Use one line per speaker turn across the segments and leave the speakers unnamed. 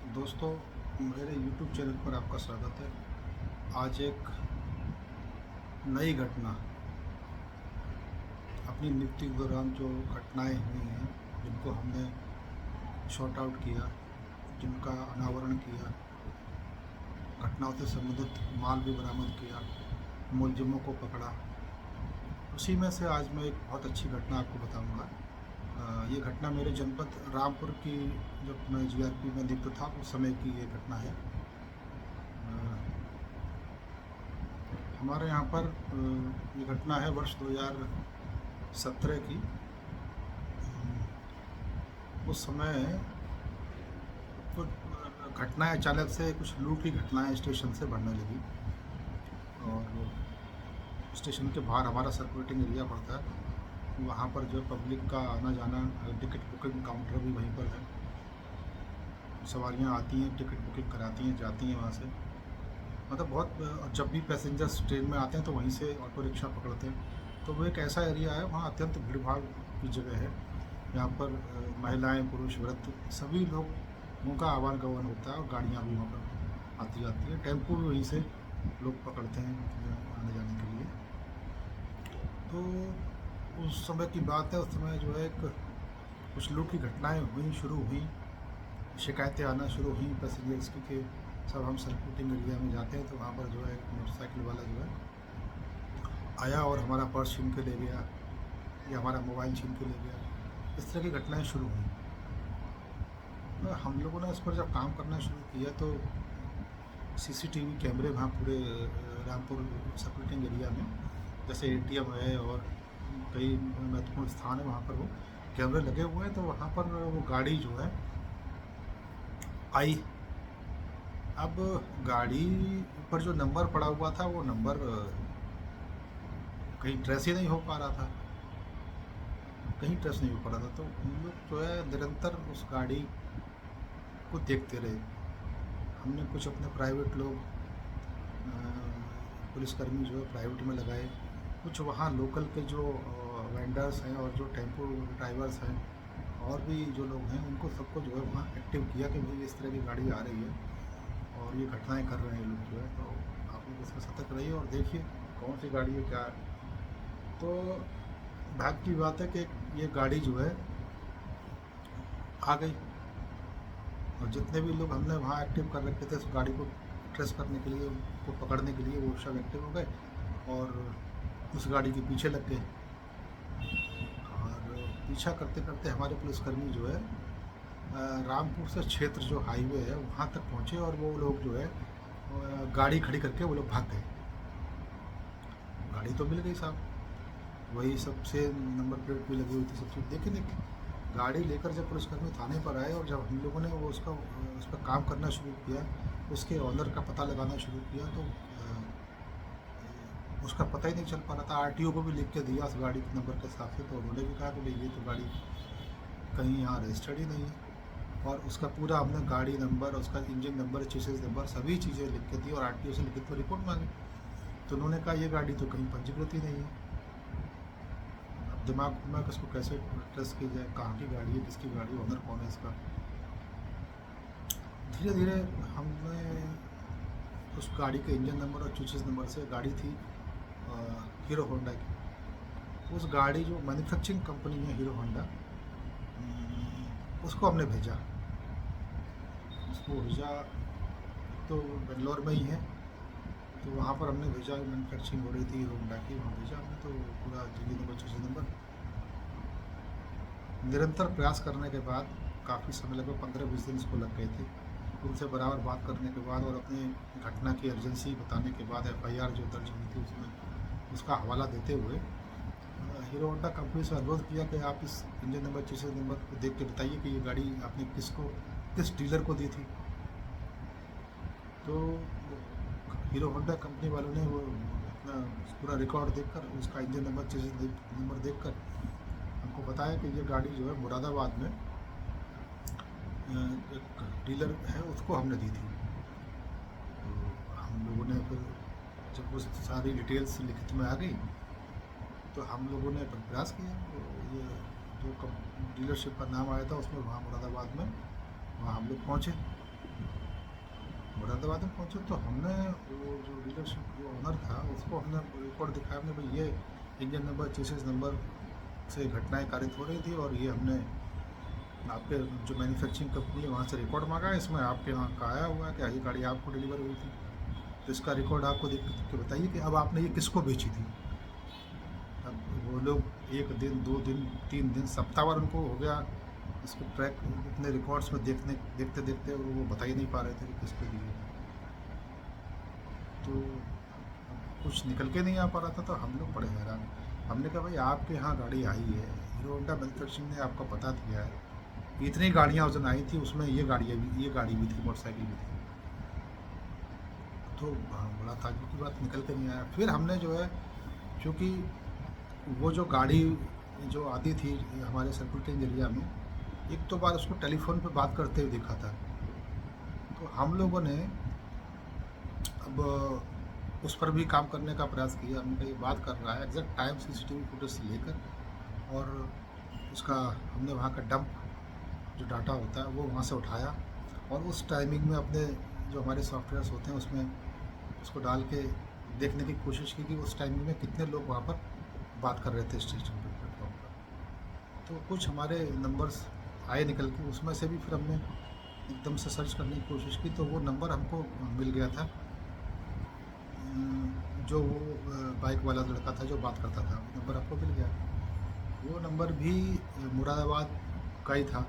दोस्तों, मेरे YouTube channel पर आपका स्वागत है। आज एक नई घटना, अपनी नियुक्ति के दौरान जो घटनाएं हुई हैं, जिनको हमने शॉर्ट आउट किया, जिनका अनावरण किया, घटनाओं से संबंधित माल भी बरामद किया, मुलजिमों को पकड़ा, उसी में से आज मैं एक बहुत अच्छी घटना आपको बताऊंगा। ये घटना मेरे जनपद रामपुर की, जब मैं जीआरपी में नियुक्त था उस समय की ये घटना है। हमारे यहाँ पर ये घटना है वर्ष 2017 की। उस समय कुछ घटनाएं, अचानक से कुछ लूट की घटनाएं स्टेशन से बढ़ने लगी, और स्टेशन के बाहर हमारा सर्कुलेटिंग एरिया पड़ता है। वहाँ पर जो पब्लिक का आना जाना, टिकट बुकिंग काउंटर भी वहीं पर है। सवारियाँ आती हैं, टिकट बुकिंग कराती हैं, जाती हैं वहाँ से। मतलब बहुत, जब भी पैसेंजर्स ट्रेन में आते हैं तो वहीं से ऑटो रिक्शा पकड़ते हैं। तो वो एक ऐसा एरिया है, वहाँ अत्यंत भीड़ भाड़ की जगह है। यहाँ पर महिलाएं, पुरुष, वृद्ध सभी लोग, उनका आवान गमन होता है, और गाड़ियाँ भी वहाँ पर आती जाती हैं। टेम्पो भी वहीं से लोग पकड़ते हैं आने जाने के लिए। तो उस समय की बात है, उस समय जो है एक कुछ लूट की घटनाएं शुरू हुई, शिकायतें आना शुरू हुई पैसेंजर्स की कि सब हम सर्कुलेटिंग एरिया में जाते हैं तो वहाँ पर जो है एक मोटरसाइकिल वाला जो है आया और हमारा पर्स छीन के ले गया, या हमारा मोबाइल छीन के ले गया। इस तरह की घटनाएं शुरू हुई। तो हम लोगों ने इस पर जब काम करना शुरू किया तो सीसीटीवी कैमरे वहाँ पूरे रामपुर सर्कुलेटिंग एरिया में, जैसे एटीएम है और कई महत्वपूर्ण स्थान है, वहाँ पर वो कैमरे लगे हुए हैं। तो वहाँ पर वो गाड़ी जो है आई। अब गाड़ी पर जो नंबर पड़ा हुआ था, वो नंबर कहीं ट्रेस ही नहीं हो पा रहा था, कहीं ट्रेस नहीं हो पा रहा था। तो हम लोग जो है निरंतर उस गाड़ी को देखते रहे। हमने कुछ अपने प्राइवेट लोग, पुलिसकर्मी जो है प्राइवेट में लगाए, कुछ वहाँ लोकल के जो वेंडर्स हैं और जो टेम्पो ड्राइवर्स हैं और भी जो लोग हैं, उनको सबको जो है वहाँ एक्टिव किया कि भाई इस तरह की गाड़ी आ रही है और ये घटनाएं कर रहे हैं लोग जो है, तो आप लोग इसमें सतर्क रहिए और देखिए कौन सी गाड़ी है, क्या है। तो भाग्य की बात है कि ये गाड़ी जो है आ गई, और जितने भी लोग हमने वहाँ एक्टिव कर रखे थे उस गाड़ी को ट्रेस करने के लिए, उनको पकड़ने के लिए, वो सब एक्टिव हो गए और उस गाड़ी के पीछे लग गए। और पीछा करते करते हमारे पुलिसकर्मी जो है रामपुर से क्षेत्र जो हाईवे है वहाँ तक पहुँचे, और वो लोग जो है गाड़ी खड़ी करके वो लोग भाग गए। गाड़ी तो मिल गई साहब, वही सबसे नंबर प्लेट भी लगी हुई थी, सब चीज़। लेकिन एक गाड़ी लेकर जब पुलिसकर्मी थाने पर आए और जब हम लोगों ने वो उस पर काम करना शुरू किया, उसके ऑनर का पता लगाना शुरू किया, तो उसका पता ही नहीं चल पा रहा था। आरटीओ को भी लिख के दिया उस गाड़ी के नंबर के हिसाब से, तो उन्होंने भी कहा कि भाई ये तो गाड़ी कहीं यहाँ रजिस्टर्ड ही नहीं है। और उसका पूरा हमने गाड़ी नंबर, उसका इंजन नंबर, चेसिस नंबर, सभी चीज़ें लिख के दी और आरटीओ से लिखित में रिपोर्ट मांगी। तो उन्होंने कहा ये गाड़ी तो कहीं पंजीकृत ही नहीं है। अब दिमाग घूमा कि इसको कैसे ट्रेस की जाए, कहाँ की गाड़ी है, किसकी गाड़ी है, ओनर कौन है इसका। धीरे धीरे हमने उस गाड़ी के इंजन नंबर और चेसिस नंबर से, गाड़ी थी हीरो होंडा की, उस गाड़ी जो मैन्युफैक्चरिंग कंपनी है हीरो होंडा, उसको हमने भेजा। उसको भेजा तो बेंगलोर में ही है, तो वहाँ पर हमने भेजा, मैन्युफैक्चरिंग हो रही थी हीरो होंडा की, वहाँ भेजा हमने। तो पूरा इंजन नंबर, चेसिस नंबर, निरंतर प्रयास करने के बाद काफ़ी समय, लगभग 15-20 दिन इसको लग गए थे। उनसे बराबर बात करने के बाद और अपनी घटना की अर्जेंसी बताने के बाद एफआईआर जो दर्ज हुई थी उसमें उसका हवाला देते हुए हीरो होंडा कंपनी से अनुरोध किया कि आप इस इंजन नंबर, चेसिस नंबर को देख के बताइए कि ये गाड़ी आपने किस डीलर को दी थी। तो हीरो होंडा कंपनी वालों ने वो अपना पूरा रिकॉर्ड देखकर, उसका इंजन नंबर, चेसिस नंबर देखकर हमको बताया कि ये गाड़ी जो है मुरादाबाद में एक डीलर है, उसको हमने दी थी। तो हम लोगों ने फिर, जब वो सारी डिटेल्स लिखित में आ गई, तो हम लोगों ने फिर प्रयास किया। तो ये जो डीलरशिप का नाम आया था उसमें, वहाँ मुरादाबाद में, वहाँ हम लोग पहुँचे। मुरादाबाद में पहुँचे तो हमने वो जो डीलरशिप जो ओनर था उसको हमने रिकॉर्ड दिखाया, हमने भाई ये इंजन नंबर चेसिस नंबर से घटनाएं कारित हो रही थी और ये हमने आपके जो मैन्युफैक्चरिंग कंपनी है वहाँ से रिकॉर्ड मांगा है, इसमें आपके यहाँ का आया हुआ है कि ये गाड़ी आपको डिलीवर हुई थी, तो इसका रिकॉर्ड आपको देख के बताइए कि अब आपने ये किसको बेची थी। अब वो लोग 1 दिन 2 दिन 3 दिन सप्ताहभर उनको हो गया इसको ट्रैक अपने रिकॉर्ड्स में देखते देखते वो बता ही नहीं पा रहे थे कि किसको दिए। तो कुछ निकल के नहीं आ पा रहा था, तो हम लोग बड़े हैरान। हमने कहा भाई आपके यहाँ गाड़ी आई है, हीरो होंडा मैन्युफैक्चरिंग ने आपको पता दिया है, इतनी गाड़ियाँ उस दिन आई थी, उसमें ये गाड़ी भी थी, मोटरसाइकिल भी थी। तो बड़ा ताज्जुब की बात, निकल के नहीं आया। फिर हमने जो है, क्योंकि वो जो गाड़ी जो आती थी हमारे सर्कुलेटिंग एरिया में, एक तो बार उसको टेलीफोन पे बात करते हुए देखा था, तो हम लोगों ने अब उस पर भी काम करने का प्रयास किया। हमने कहा ये बात कर रहा है एग्जैक्ट टाइम सीसीटीवी फुटेज से लेकर, और उसका हमने वहाँ का डंप जो डाटा होता है वो वहाँ से उठाया, और उस टाइमिंग में अपने जो हमारे सॉफ्टवेयर्स होते हैं उसमें उसको डाल के देखने की कोशिश की कि उस टाइमिंग में कितने लोग वहाँ पर बात कर रहे थे स्टेशन पर, प्लेटफॉर्म पर। तो कुछ हमारे नंबर्स आए निकल के, उसमें से भी फिर हमने एकदम से सर्च करने की कोशिश की, तो वो नंबर हमको मिल गया था जो वो बाइक वाला लड़का था जो बात करता था, वो नंबर आपको मिल गया। वो नंबर भी मुरादाबाद का ही था,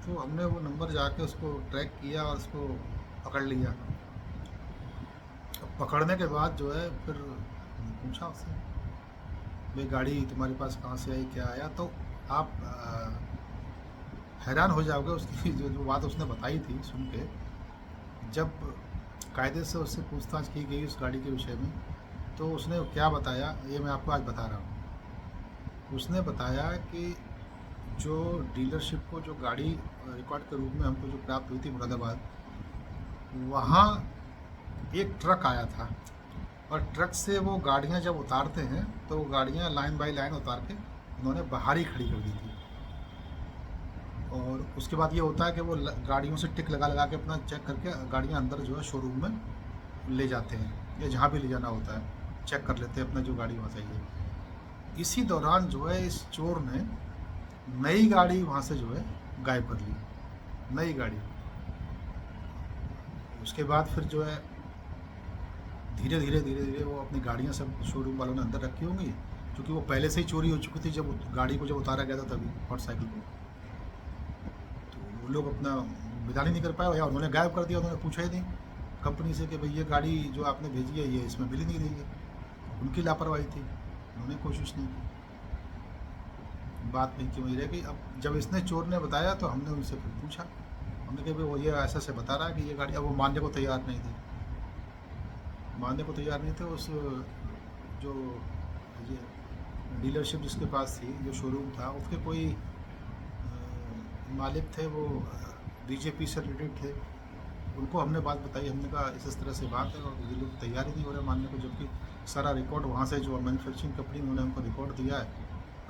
तो हमने वो नंबर जाके उसको ट्रैक किया और उसको पकड़ लिया। अब पकड़ने के बाद जो है फिर पूछा उससे, भाई गाड़ी तुम्हारे पास कहाँ से आई, क्या आया, तो आप हैरान हो जाओगे उसकी जो बात उसने बताई थी सुन के। जब कायदे से उससे पूछताछ की गई उस गाड़ी के विषय में, तो उसने क्या बताया ये मैं आपको आज बता रहा हूँ। उसने बताया कि जो डीलरशिप को जो गाड़ी रिकॉर्ड के रूप में हमको जो प्राप्त हुई थी मुरादाबाद, वहाँ एक ट्रक आया था, और ट्रक से वो गाड़ियाँ जब उतारते हैं तो वो गाड़ियाँ लाइन बाई लाइन उतार के उन्होंने बाहर ही खड़ी कर दी थी। और उसके बाद ये होता है कि वो गाड़ियों से टिक लगा लगा के अपना चेक करके गाड़ियाँ अंदर जो है शोरूम में ले जाते हैं, या जहाँ भी ले जाना होता है चेक कर लेते हैं अपना जो गाड़ी वहाँ चाहिए। इसी दौरान जो है इस चोर ने नई गाड़ी वहाँ से जो है गायब कर ली, नई गाड़ी। उसके बाद फिर जो है धीरे धीरे वो अपनी गाड़ियाँ सब शोरूम वालों ने अंदर रखी होंगी, क्योंकि वो पहले से ही चोरी हो चुकी थी जब गाड़ी को जब उतारा गया था तभी, मोटरसाइकिल को। तो वो लोग अपना विदा नहीं कर पाए, या उन्होंने गायब कर दिया, उन्होंने पूछा ही नहीं कंपनी से कि भाई ये गाड़ी जो आपने भेजी है ये इसमें बिल ही नहीं रही है। उनकी लापरवाही थी, उन्होंने कोशिश नहीं की, बात नहीं की, वही रह गई। अब जब इसने चोर ने बताया तो हमने उनसे फिर पूछा, हमने कहा भाई वो ये ऐसा से बता रहा है कि ये गाड़ी, अब वो मानने को तैयार नहीं थे, उस जो ये डीलरशिप जिसके पास थी, जो शोरूम था, उसके कोई मालिक थे, वो बीजेपी से रिलेटेड थे। उनको हमने बात बताई, हमने कहा इस तरह से बात है, और ये लोग तैयार ही नहीं हो रहे मानने को, जबकि सारा रिकॉर्ड वहाँ से जो मैन्युफैक्चरिंग कंपनी उन्होंने हमको रिकॉर्ड दिया है,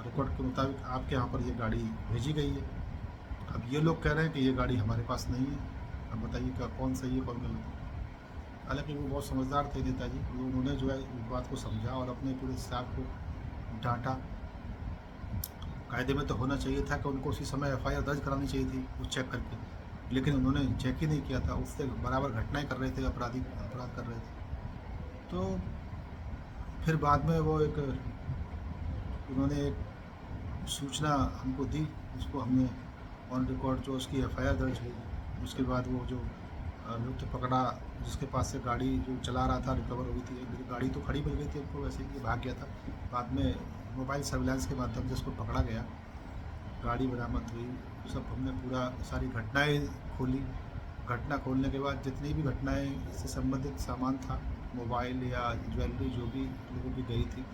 रिकॉर्ड के मुताबिक आपके यहाँ पर ये गाड़ी भेजी गई है। अब ये लोग कह रहे हैं कि ये गाड़ी हमारे पास नहीं है, अब बताइए क्या कौन सही है कौन गलत है। हालांकि वो बहुत समझदार थे नेताजी, उन्होंने जो है इस बात को समझा और अपने पूरे स्टाफ को डांटा। कायदे में तो होना चाहिए था कि उनको उसी समय एफआईआर दर्ज करानी चाहिए थी वो चेक करके, लेकिन उन्होंने चेक ही नहीं किया था, उससे बराबर घटनाएं कर रहे थे, अपराध कर रहे थे। तो फिर बाद में वो उन्होंने एक सूचना हमको दी, उसको हमने ऑन रिकॉर्ड जो उसकी एफआईआर दर्ज हुई। उसके बाद वो जो व्यक्ति पकड़ा जिसके पास से गाड़ी जो चला रहा था रिकवर हो गई थी, गाड़ी तो खड़ी मिल गई थी उनको, वैसे ही भाग गया था। बाद में मोबाइल सर्विलांस के माध्यम से उसको पकड़ा गया, गाड़ी बरामद हुई, सब हमने पूरा सारी घटनाएं खोली। घटना खोलने के बाद जितनी भी घटनाएं से संबंधित सामान था, मोबाइल या ज्वेलरी जो भी लोगों की गई थी,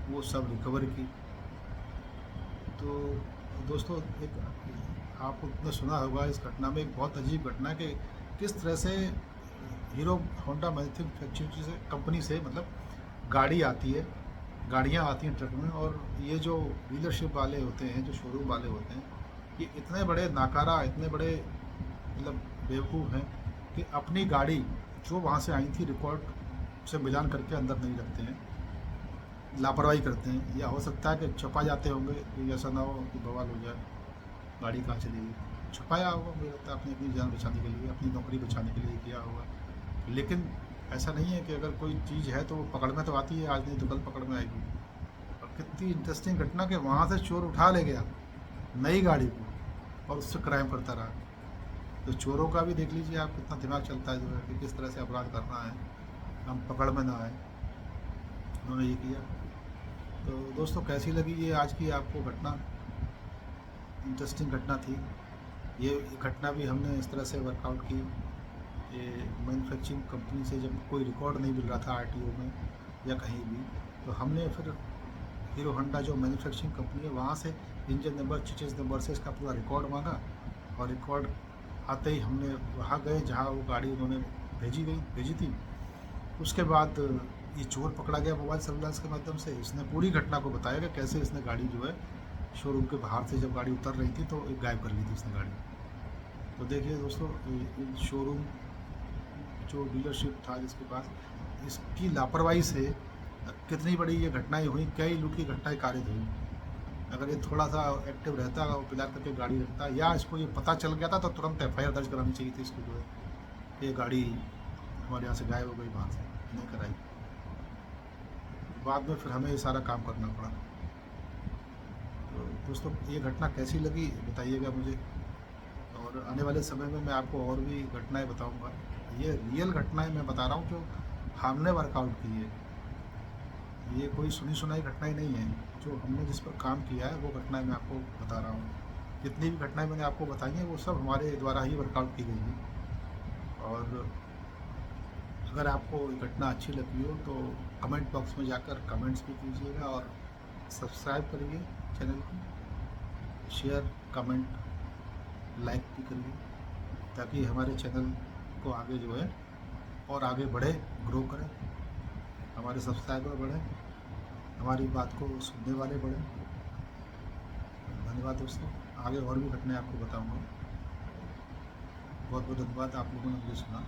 वो सब रिकवर की। तो दोस्तों, एक आपने सुना होगा इस घटना में, एक बहुत अजीब घटना कि किस तरह से हीरो होंडा मैन्युफैक्चरिंग से कंपनी से मतलब गाड़ियाँ आती हैं ट्रक में, और ये जो डीलरशिप वाले होते हैं, जो शोरूम वाले होते हैं, ये इतने बड़े नाकारा, इतने बड़े मतलब बेवकूफ़ हैं कि अपनी गाड़ी जो वहाँ से आई थी रिकॉर्ड से मिलान करके अंदर नहीं रखते हैं, लापरवाही करते हैं, या हो सकता है कि छपा जाते होंगे कि ऐसा ना हो कि बवाल हो जाए, गाड़ी कहाँ चली गई। छुपाया होगा, मुझे लगता है अपनी अपनी जान बचाने के लिए, अपनी नौकरी बचाने के लिए किया होगा। लेकिन ऐसा नहीं है कि अगर कोई चीज़ है तो वो पकड़ में तो आती है, आज नहीं तो कल पकड़ में आएगी। और कितनी इंटरेस्टिंग घटना कि वहाँ से चोर उठा ले गया नई गाड़ी को और उससे क्राइम करता रहा। तो चोरों का भी देख लीजिए आप, कितना दिमाग चलता है जो है कि किस तरह से अपराध करना है, हम पकड़ में ना आए। उन्होंने ये किया। तो दोस्तों कैसी लगी ये आज की आपको घटना? इंटरेस्टिंग घटना थी। ये घटना भी हमने इस तरह से वर्कआउट की। ये मैन्युफैक्चरिंग कंपनी से जब कोई रिकॉर्ड नहीं मिल रहा था आरटीओ में या कहीं भी, तो हमने फिर हीरो होंडा जो मैन्युफैक्चरिंग कंपनी है वहाँ से इंजन नंबर, चेसिस नंबर से इसका पूरा रिकॉर्ड मांगा। और रिकॉर्ड आते ही हमने वहाँ गए जहाँ वो गाड़ी उन्होंने भेजी थी। उसके बाद ये चोर पकड़ा गया मोबाइल सर्विलांस के माध्यम से। इसने पूरी घटना को बताया कि कैसे इसने गाड़ी जो है शोरूम के बाहर से जब गाड़ी उतर रही थी तो गायब कर ली थी इसने गाड़ी। तो देखिए दोस्तों, शोरूम जो डीलरशिप था जिसके पास, इसकी लापरवाही से कितनी बड़ी ये घटनाएं हुई, कई लूट की घटनाएं कारित हुई। अगर ये थोड़ा सा एक्टिव रहता और पिलार करके गाड़ी रखता, या इसको ये पता चल गया था तो तुरंत एफआईआर दर्ज करानी चाहिए थी इसको, जो है ये गाड़ी हमारे यहाँ से गायब हो गई, बाहर से नहीं कराई। बाद में फिर हमें ये सारा काम करना पड़ा। तो दोस्तों ये घटना कैसी लगी बताइएगा मुझे, और आने वाले समय में मैं आपको और भी घटनाएं बताऊंगा। ये रियल घटनाएं मैं बता रहा हूँ जो हमने वर्कआउट की है, ये कोई सुनी सुनाई घटनाएं नहीं है। जो हमने जिस पर काम किया है वो घटनाएं मैं आपको बता रहा हूँ। जितनी भी घटनाएं मैंने आपको बताई हैं वो सब हमारे द्वारा ही वर्कआउट की गई हैं। और अगर आपको ये घटना अच्छी लगी हो तो कमेंट बॉक्स में जाकर कमेंट्स भी कीजिएगा, और सब्सक्राइब करिए चैनल को, शेयर कमेंट लाइक भी करिए, ताकि हमारे चैनल को आगे जो है और आगे बढ़े, ग्रो करें, हमारे सब्सक्राइबर बढ़े, हमारी बात को सुनने वाले बढ़े। धन्यवाद दोस्तों, आगे और भी घटनाएं आपको बताऊंगा। बहुत बहुत धन्यवाद आप लोगों ने मुझे सुना।